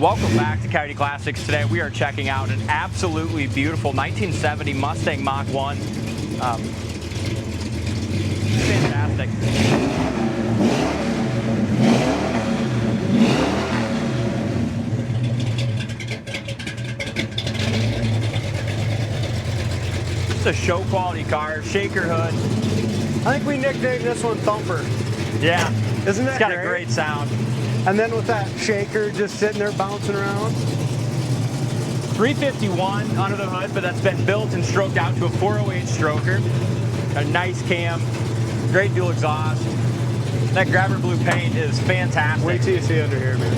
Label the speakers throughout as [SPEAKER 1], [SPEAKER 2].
[SPEAKER 1] Welcome back to Coyote Classics. Today we are checking out an absolutely beautiful 1970 Mustang Mach 1. Fantastic. It's a show quality car, shaker hood.
[SPEAKER 2] I think we nicknamed this one Thumper.
[SPEAKER 1] Yeah,
[SPEAKER 2] isn't that
[SPEAKER 1] it's got
[SPEAKER 2] great?
[SPEAKER 1] a great sound.
[SPEAKER 2] And then with that shaker just sitting there bouncing around.
[SPEAKER 1] 351 under the hood, but that's been built and stroked out to a 408 stroker. A nice cam, great dual exhaust. That grabber blue paint is fantastic.
[SPEAKER 2] Wait till you see under here, man.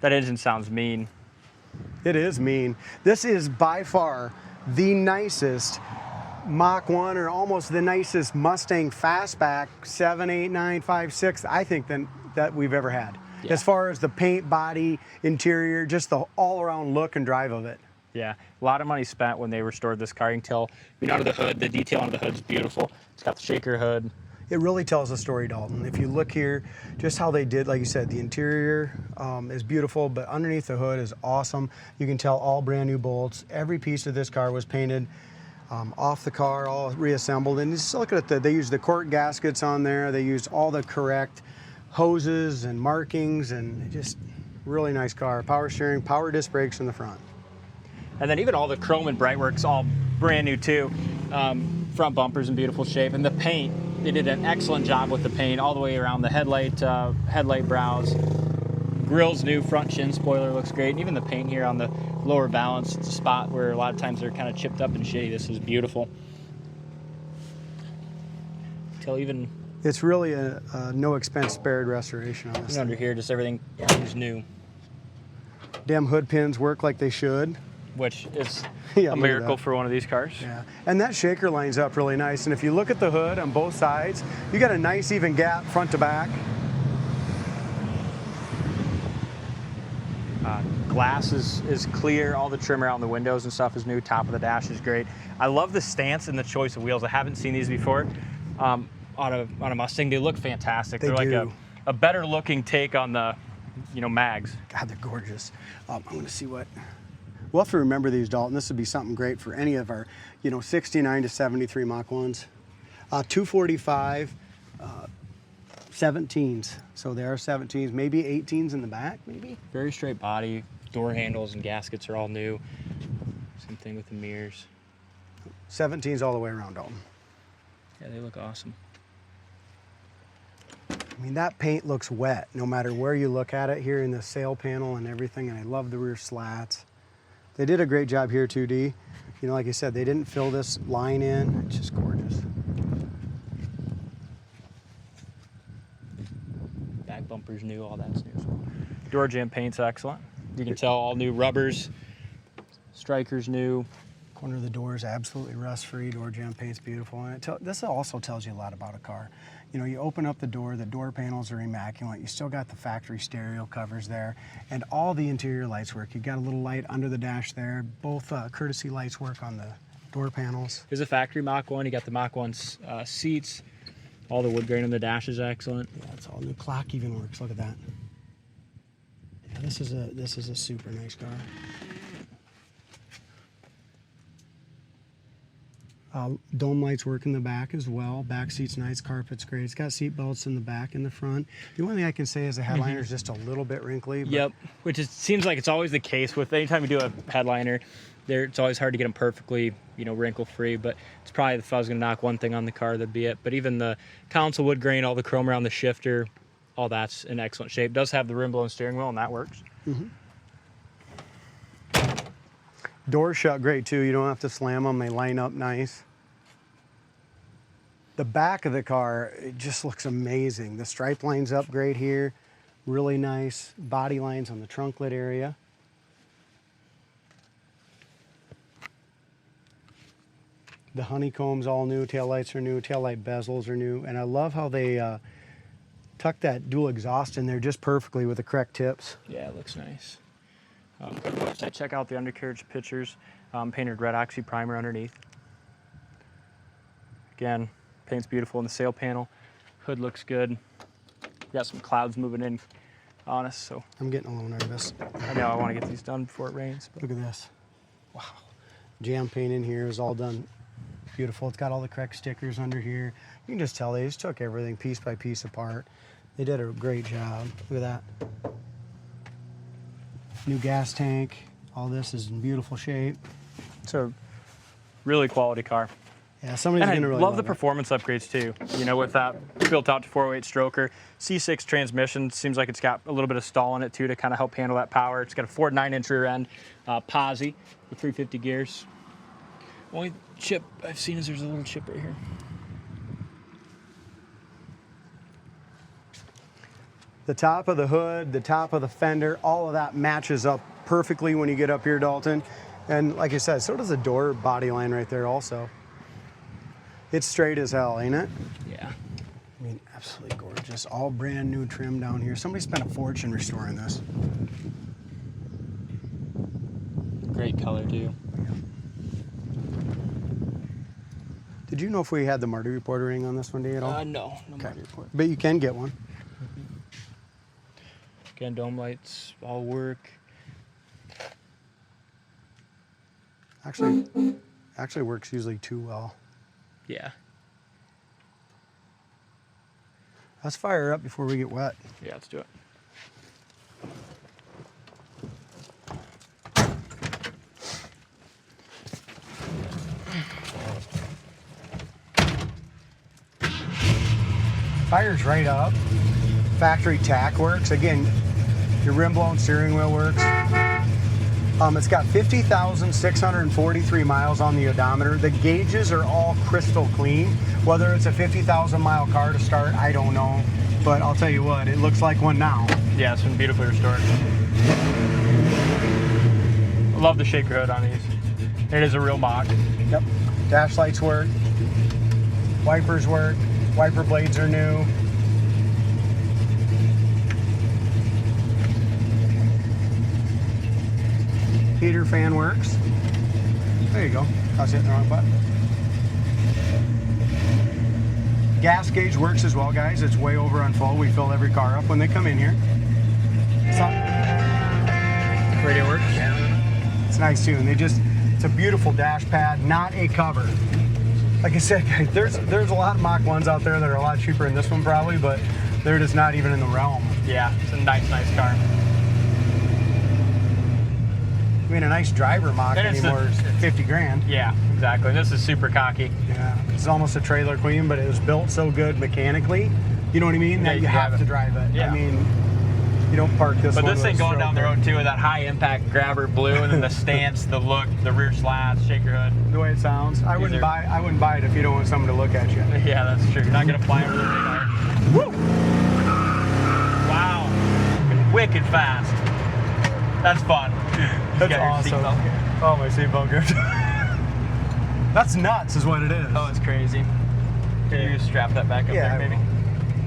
[SPEAKER 1] That engine sounds mean.
[SPEAKER 2] It is mean. This is by far the nicest Mach 1, or almost the nicest Mustang fastback 7, 8, 9, 5, 6, I think, that we've ever had. Yeah. As far as the paint, body, interior, just the all-around look and drive of it.
[SPEAKER 1] Yeah, a lot of money spent when they restored this car. You can tell, under the hood, the detail under the hood is beautiful. It's got the shaker hood.
[SPEAKER 2] It really tells a story, Dalton. If you look here, just how they did, like you said, the interior is beautiful, but underneath the hood is awesome. You can tell all brand new bolts. Every piece of this car was painted off the car, all reassembled. And just look at it, they used the cork gaskets on there. They used all the correct hoses and markings, and just really nice car. Power steering, power disc brakes in the front.
[SPEAKER 1] And then even all the chrome and brightwork's all brand new too. Front bumper's in beautiful shape, and the paint, they did an excellent job with the paint all the way around the headlight brows. Grill's new, front chin spoiler looks great, and even the paint here on the lower valance, it's a spot where a lot of times they're kind of chipped up and shitty. This is beautiful.
[SPEAKER 2] It's really a no expense spared restoration on this.
[SPEAKER 1] Under here, just everything is new.
[SPEAKER 2] Damn hood pins work like they should.
[SPEAKER 1] Which is
[SPEAKER 2] yeah,
[SPEAKER 1] a miracle for one of these cars.
[SPEAKER 2] Yeah, and that shaker lines up really nice. And if you look at the hood on both sides, you got a nice even gap front to back.
[SPEAKER 1] Glass is clear. All the trim around the windows and stuff is new. Top of the dash is great. I love the stance and the choice of wheels. I haven't seen these before on a Mustang. They look fantastic. They're like a better looking take on the mags.
[SPEAKER 2] God, they're gorgeous. I'm going to see what. We'll have to remember these, Dalton. This would be something great for any of our 69 to 73 Mach 1s. 245 17s. So there are 17s, maybe 18s in the back, maybe.
[SPEAKER 1] Very straight body. Door handles and gaskets are all new. Same thing with the mirrors.
[SPEAKER 2] 17s all the way around, Dalton.
[SPEAKER 1] Yeah, they look awesome.
[SPEAKER 2] I mean, that paint looks wet no matter where you look at it here in the sail panel and everything, and I love the rear slats. They did a great job here too, D. Like I said, they didn't fill this line in. It's just gorgeous.
[SPEAKER 1] Back bumper's new, all that's new as well. Door jamb paint's excellent. You can tell all new rubbers. Striker's new.
[SPEAKER 2] Corner of the door is absolutely rust-free. Door jamb paint's beautiful. And this also tells you a lot about a car. You open up the door panels are immaculate. You still got the factory stereo covers there, and all the interior lights work. You've got a little light under the dash there. Both courtesy lights work on the door panels.
[SPEAKER 1] There's a factory Mach 1. You got the Mach 1 seats. All the wood grain on the dash is excellent.
[SPEAKER 2] Yeah, it's all new. Clock even works. Look at that. Yeah, this is a super nice car. Dome lights work in the back as well. Back seat's nice, carpet's great. It's got seat belts in the back and the front. The only thing I can say is the headliner is just a little bit wrinkly.
[SPEAKER 1] Yep, which seems like it's always the case with anytime you do a headliner. It's always hard to get them perfectly, wrinkle-free. But it's probably, if I was going to knock one thing on the car, that'd be it. But even the console wood grain, all the chrome around the shifter, all that's in excellent shape. It does have the rim-blown steering wheel, and that works.
[SPEAKER 2] Mm-hmm. Doors shut great too. You don't have to slam them. They line up nice. The back of the car, it just looks amazing. The stripe lines up great here. Really nice body lines on the trunk lid area. The honeycomb's all new. Taillights are new. Taillight bezels are new. And I love how they tuck that dual exhaust in there just perfectly with the correct tips.
[SPEAKER 1] Yeah, it looks nice. Website, check out the undercarriage pictures. Painted red oxy primer underneath. Again, Paint's beautiful in the sail panel. Hood looks good. Got some clouds moving in on us, so.
[SPEAKER 2] I'm getting a little nervous.
[SPEAKER 1] I know I want to get these done before it rains. But.
[SPEAKER 2] Look at this. Wow. Jam paint in here is all done beautiful. It's got all the correct stickers under here. You can just tell they just took everything piece by piece apart. They did a great job. Look at that. New gas tank. All this is in beautiful shape.
[SPEAKER 1] It's a really quality car.
[SPEAKER 2] Yeah, somebody's
[SPEAKER 1] And
[SPEAKER 2] gonna
[SPEAKER 1] I
[SPEAKER 2] really
[SPEAKER 1] love the
[SPEAKER 2] it.
[SPEAKER 1] performance upgrades too. You know, with that built out to 408 stroker, C6 transmission, seems like it's got a little bit of stall in it too to kind of help handle that power. It's got a Ford 9-inch rear end, Posi with 350 gears. Only chip I've seen is there's a little chip right here.
[SPEAKER 2] The top of the hood, the top of the fender, all of that matches up perfectly when you get up here, Dalton. And like I said, so does the door body line right there also. It's straight as hell, ain't it?
[SPEAKER 1] Yeah.
[SPEAKER 2] I mean, absolutely gorgeous. All brand new trim down here. Somebody spent a fortune restoring this.
[SPEAKER 1] Great color too.
[SPEAKER 2] Did you know if we had the Marty Reporter ring on this one day at all?
[SPEAKER 1] No
[SPEAKER 2] Okay.
[SPEAKER 1] Marty report.
[SPEAKER 2] But you can get one.
[SPEAKER 1] Again, dome lights all work.
[SPEAKER 2] Actually works usually too well.
[SPEAKER 1] Yeah.
[SPEAKER 2] Let's fire her up before we get wet.
[SPEAKER 1] Yeah, let's do it.
[SPEAKER 2] Fires right up. Factory tack works. Again, your rim blown steering wheel works. It's got 50,643 miles on the odometer. The gauges are all crystal clean. Whether it's a 50,000 mile car to start, I don't know. But I'll tell you what, it looks like one now.
[SPEAKER 1] Yeah, it's been beautifully restored. I love the shaker hood on these. It is a real Mach.
[SPEAKER 2] Yep. Dash lights work. Wipers work. Wiper blades are new. Heater fan works. There you go. I was hitting the wrong button. Gas gauge works as well, guys. It's way over on full. We fill every car up when they come in here.
[SPEAKER 1] Radio works.
[SPEAKER 2] It's nice too, and it's a beautiful dash pad, not a cover. Like I said, guys, there's a lot of Mach 1s out there that are a lot cheaper than this one probably, but they're just not even in the realm.
[SPEAKER 1] Yeah, it's a nice car.
[SPEAKER 2] I mean, a nice driver Mach anymore is 50 grand.
[SPEAKER 1] Yeah, exactly. This is super cocky.
[SPEAKER 2] Yeah, it's almost a trailer queen, but it was built so good mechanically. You know what I mean?
[SPEAKER 1] Yeah,
[SPEAKER 2] that you have to drive it.
[SPEAKER 1] Yeah.
[SPEAKER 2] I mean, you don't park this one.
[SPEAKER 1] But this thing going down the road too with that high impact grabber blue and then the stance, the look, the rear slats, shaker hood.
[SPEAKER 2] The way it sounds, I wouldn't buy it if you don't want someone to look at you.
[SPEAKER 1] Yeah, that's true. You're not gonna fly over the radar. Woo! Wow, wicked fast. That's fun.
[SPEAKER 2] That's awesome. Oh, my seatbelt gripped. That's nuts, is what it is.
[SPEAKER 1] Oh, it's crazy. Can you just strap that back up there, maybe?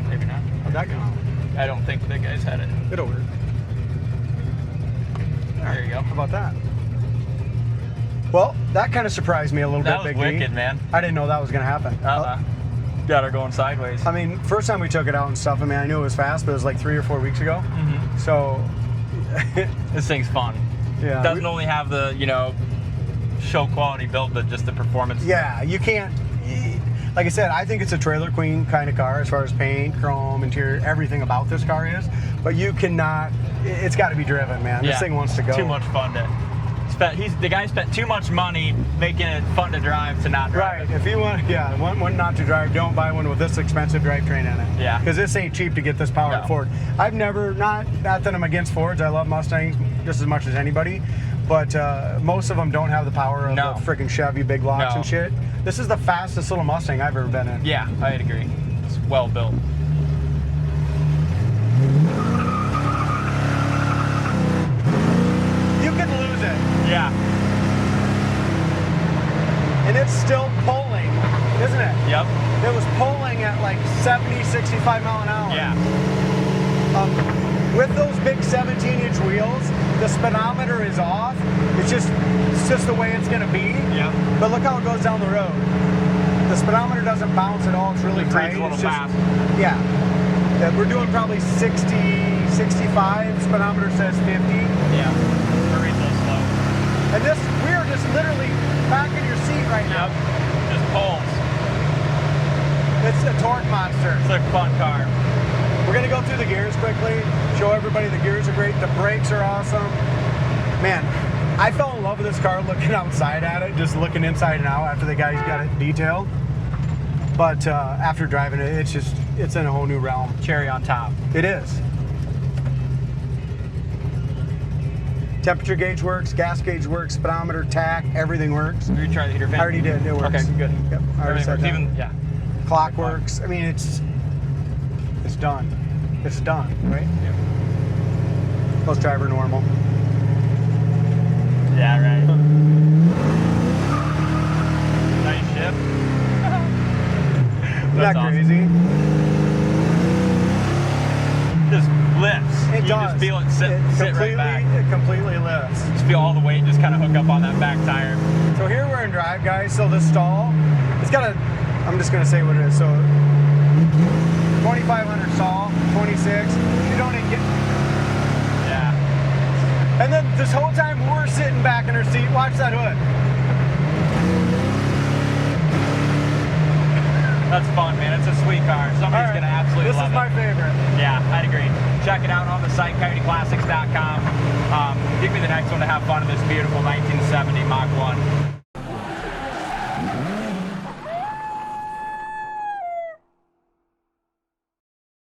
[SPEAKER 1] Maybe not.
[SPEAKER 2] How'd that go?
[SPEAKER 1] I don't think the guys had it.
[SPEAKER 2] It'll work.
[SPEAKER 1] There you go.
[SPEAKER 2] How about that? Well, that kind of surprised me a little
[SPEAKER 1] That
[SPEAKER 2] bit,
[SPEAKER 1] was
[SPEAKER 2] Big D.
[SPEAKER 1] wicked, man.
[SPEAKER 2] I didn't know that was going to happen.
[SPEAKER 1] Got her going sideways.
[SPEAKER 2] I mean, first time we took it out and stuff, I mean, I knew it was fast, but it was like 3 or 4 weeks ago.
[SPEAKER 1] Mm-hmm.
[SPEAKER 2] So,
[SPEAKER 1] This thing's fun.
[SPEAKER 2] yeah.
[SPEAKER 1] It doesn't only have the, show quality build, but just the performance.
[SPEAKER 2] Yeah, you can't. Like I said, I think it's a trailer queen kind of car as far as paint, chrome, interior, everything about this car is. But you cannot. It's got to be driven, man.
[SPEAKER 1] Yeah.
[SPEAKER 2] This thing wants to go.
[SPEAKER 1] Too much fun to. The guy spent too much money making it fun to drive to not drive.
[SPEAKER 2] Right. If you want one not to drive, don't buy one with this expensive drivetrain in it.
[SPEAKER 1] Yeah.
[SPEAKER 2] Because this ain't cheap to get this power at Ford. I've never, not that I'm against Fords. I love Mustangs just as much as anybody. But most of them don't have the power of the freaking Chevy big blocks and shit. This is the fastest little Mustang I've ever been in.
[SPEAKER 1] Yeah, I'd agree. It's well built.
[SPEAKER 2] You can lose it.
[SPEAKER 1] Yeah.
[SPEAKER 2] And it's still pulling, isn't it?
[SPEAKER 1] Yep.
[SPEAKER 2] It was pulling at like 70, 65 mile an hour.
[SPEAKER 1] Yeah.
[SPEAKER 2] With those big 17-inch wheels, the speedometer is off. It's just the way it's gonna be.
[SPEAKER 1] Yeah.
[SPEAKER 2] But look how it goes down the road. The speedometer doesn't bounce at all. It's really
[SPEAKER 1] It
[SPEAKER 2] tight.
[SPEAKER 1] breathes a little
[SPEAKER 2] It's just,
[SPEAKER 1] fast.
[SPEAKER 2] yeah. We're doing probably 60, 65. Speedometer says 50.
[SPEAKER 1] Yeah. Breathes a little slow.
[SPEAKER 2] And this, we are just literally back in your seat right now.
[SPEAKER 1] Yep. Just pulls.
[SPEAKER 2] It's a torque monster.
[SPEAKER 1] It's a fun car.
[SPEAKER 2] We're gonna go through the gears quickly, show everybody the gears are great, the brakes are awesome. Man, I fell in love with this car looking outside at it, just looking inside and out after the guys got it detailed. But after driving it, it's in a whole new realm.
[SPEAKER 1] Cherry on top.
[SPEAKER 2] It is. Temperature gauge works, gas gauge works, speedometer, tack, everything works.
[SPEAKER 1] Did you try the heater vent?
[SPEAKER 2] I already did, it works.
[SPEAKER 1] Okay, good.
[SPEAKER 2] Yep, I already
[SPEAKER 1] Everything
[SPEAKER 2] said
[SPEAKER 1] works.
[SPEAKER 2] that.
[SPEAKER 1] Even, yeah.
[SPEAKER 2] Clock works. I mean, it's done. It's done, right?
[SPEAKER 1] Yeah.
[SPEAKER 2] Let's driver normal.
[SPEAKER 1] Yeah, right. Nice shift.
[SPEAKER 2] Isn't that
[SPEAKER 1] awesome.
[SPEAKER 2] crazy?
[SPEAKER 1] Just lifts.
[SPEAKER 2] It
[SPEAKER 1] You
[SPEAKER 2] does.
[SPEAKER 1] just feel it sit right back.
[SPEAKER 2] It completely lifts.
[SPEAKER 1] Just feel all the weight just kind of hook up on that back tire.
[SPEAKER 2] So here we're in drive, guys. So the stall, it's got a, I'm just gonna say what it is. So 2,500 stall, 26. You don't even get,
[SPEAKER 1] Yeah.
[SPEAKER 2] and then this whole time we're sitting back in our seat. Watch that hood.
[SPEAKER 1] That's fun, man. It's a sweet car. Somebody's
[SPEAKER 2] All right.
[SPEAKER 1] going to absolutely
[SPEAKER 2] This
[SPEAKER 1] love
[SPEAKER 2] is
[SPEAKER 1] it.
[SPEAKER 2] my favorite.
[SPEAKER 1] Yeah, I'd agree. Check it out on the site, coyoteclassics.com. Give me the next one to have fun in this beautiful 1970 Mach 1.